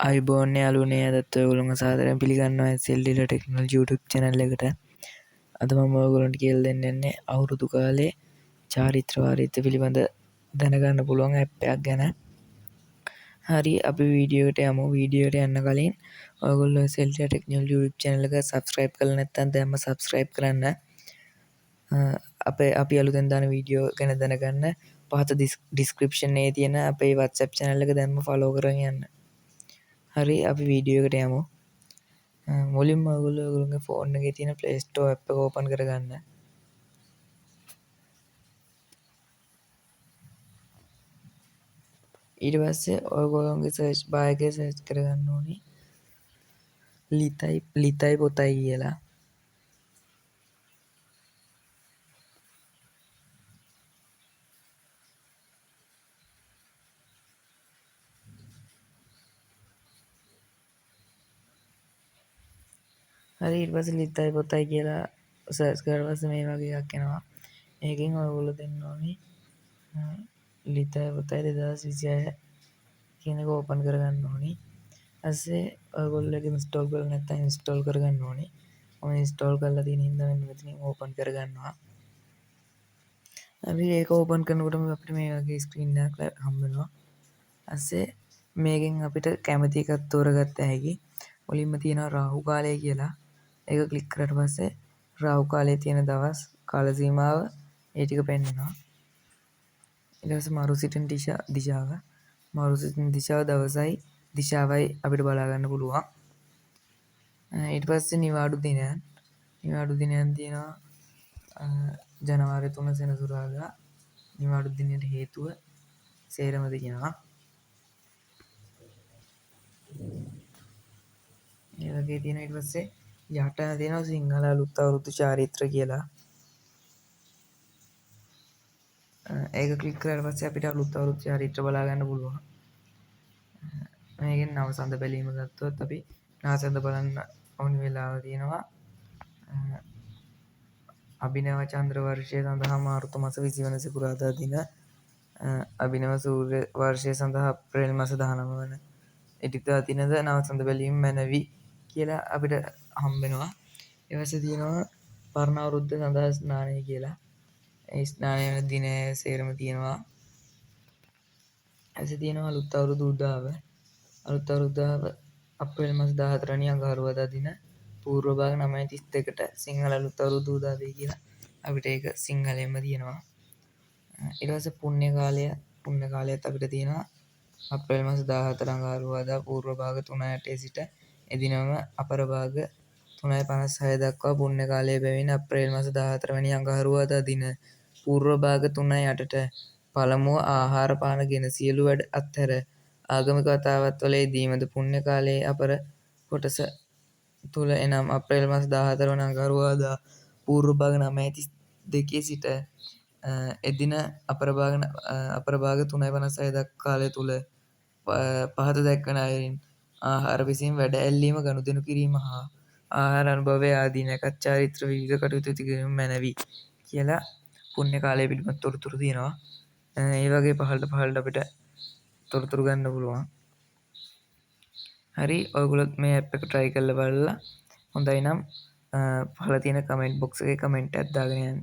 අයිබෝන් යාළුවනේ අදත් ඔයගොල්ලන්ව සාදරයෙන් පිළිගන්නවා SLD ටෙක්නොලොජි YouTube channel එකට. අද මම ඔයගොල්ලන්ට කියලා දෙන්න යන්නේ අවුරුදු කාලේ චාරිත්‍ර වාරිත්‍ර පිළිබඳ දැනගන්න පුළුවන් ඇප් එකක් ගැන. හරි අපි වීඩියෝ එකට යමු. වීඩියෝ එකට යන්න කලින් ඔයගොල්ලෝ SLD ටෙක්නොලොජි YouTube channel එක subscribe කරලා නැත්නම් දැන්ම subscribe කරන්න. අපි අලුතෙන් දාන වීඩියෝ ගැන දැනගන්න පහත description එකේ තියෙන අපේ WhatsApp channel එක දැන්ම follow කරගෙන යන්න. හරි අපි වීඩියෝ එකට යමු. මුලින්ම ඔයගොල්ලෝ ඔයගොල්ලෝගේ ෆෝන් එකේ තියෙන Play Store app එක ඕපන් කරගන්න. ඊට පස්සේ ඔයගොල්ලෝගේ search bar එකේ search කරගන්න ඕනේ ලිතයි පොතයි කියලා. හරි ඊට පස්සේ ලිතයි පොතයි කියලා සර්ච් කරලා පස්සේ මේ වගේ එකක් එනවා. ඒකෙන් ඔයගොල්ලෝ දෙන්න ඕනේ ලිතයි පොතයි 2026 කියන එක ඕපන් කරගන්න ඕනේ. ඊපස්සේ ඔයගොල්ලෝ ඒක ඉන්ස්ටෝල් කරලා නැත්නම් ඉන්ස්ටෝල් කරගන්න ඕනේ. මම ඉන්ස්ටෝල් කරලා තියෙන හින්දා මෙන්න මෙතනින් ඕපන් කරගන්නවා. අපි ඒක ඕපන් කරනකොටම අපිට මේ වගේ ස්ක්‍රීන් එකක් හම්බ වෙනවා. ඊපස්සේ මේකෙන් අපිට කැමති එකක් තෝරගත්ත හැකි. මුලින්ම තියෙනවා රාහු කාලය කියලා. ඒක ක්ලික් කරලා පස්සේ රාහු කාලයේ තියෙන දවස් කාල සීමාව ඒ ටික පෙන්නනවා. ඊට පස්සේ මරු සිටින දිශාව දවසයි දිශාවයි අපිට බලා ගන්න පුළුවන්. ඊට පස්සේ නිවාඩු දිනයන් තියෙනවා. ජනවාරි 3 සෙනසුරාදා නිවාඩු දිනයට හේතුව සේරම තියෙනවා. ඒ වගේ තියෙන ඊට පස්සේ යට තියෙනවා සිංහල අලුත් අවුරුදු චාරිත්‍ර කියලා. ඒක ක්ලික් කරලා පස්සේ අපිට අලුත් අවුරුදු චාරිත්‍ර බලා ගන්න පුළුවන්. මේකෙන් නවසඳ බැලීම ගත්තොත් අපි නවසඳ බලන්න ඕනි වෙලාව තියෙනවා. අභිනව චන්ද්‍ර වර්ෂය සඳහා මාර්තු මාස 20 වන සිකුරාදා දින අභිනව සූර්ය වර්ෂය සඳහා අප්‍රේල් මාස 19 වන එදිරිදා දිනද නවසඳ බැලීම මැනවි කියලා අපිට හම්බ වෙනවා. ඊට පස්සේ තියෙනවා පරණ අවුරුද්ද සඳහා ස්නානය කියලා. ඒ ස්නානය වෙන දිනය සේරම තියෙනවා. ඊට තියෙනවා අලුත් අවුරුදු උදාව. අලුත් අවුරුද්දාව අප්‍රේල් මාස 14 වෙනි අඟහරුවාදා දින පූර්ව භාග 9:32ට සිංහල අලුත් අවුරුදු උදාවේ කියලා අපිට ඒක සිංහලෙන්ම තියෙනවා. ඊට පස්සේ පුණ්‍ය කාලයත් අපිට තියෙනවා. අප්‍රේල් මාස 14 අඟහරුවාදා පූර්ව භාග 3:08 සිට එදිනම අපර භාග 3:56 දක්වා පුණ්‍ය කාලය බැවින් අප්‍රේල් මාස 14 වැනි අඟහරුවාදා දින පූර්ව භාග 3:08ට පළමුව ආහාර පාන ගෙන සියලු වැඩ අත්හැර ආගමික වතාවත් වල යෙදීමද පුණ්‍ය කාලයේ අපර කොටස තුල එනම් අප්‍රේල් මාස 14 වන අඟහරුවාදා පූර්ව භාග 9:32 සිට එදින අපර භාග 3:56 දක්වා කාලය තුල පහත දැක්වෙන අයුරින් ආහාර පිසීම වැඩ ඇල්ලීම ගනුදෙනු කිරීම හා ආහාර අනුභවය ආදී නැකත් චාරිත්‍ර විවිධ කටයුතු කිරීම මැනවි කියලා පුණ්‍ය කාලය පිළිබඳ තොරතුරු තියෙනවා. ඒ වගේ පහළට අපිට තොරතුරු ගන්න පුළුවන්. හරි ඔයගොල්ලොත් මේ ඇප් එක try කරලා බලලා හොඳයි නම් පහළ තියෙන කමෙන්ට් බොක්ස් එකේ කමෙන්ට් එකක් දාගෙන යන්න.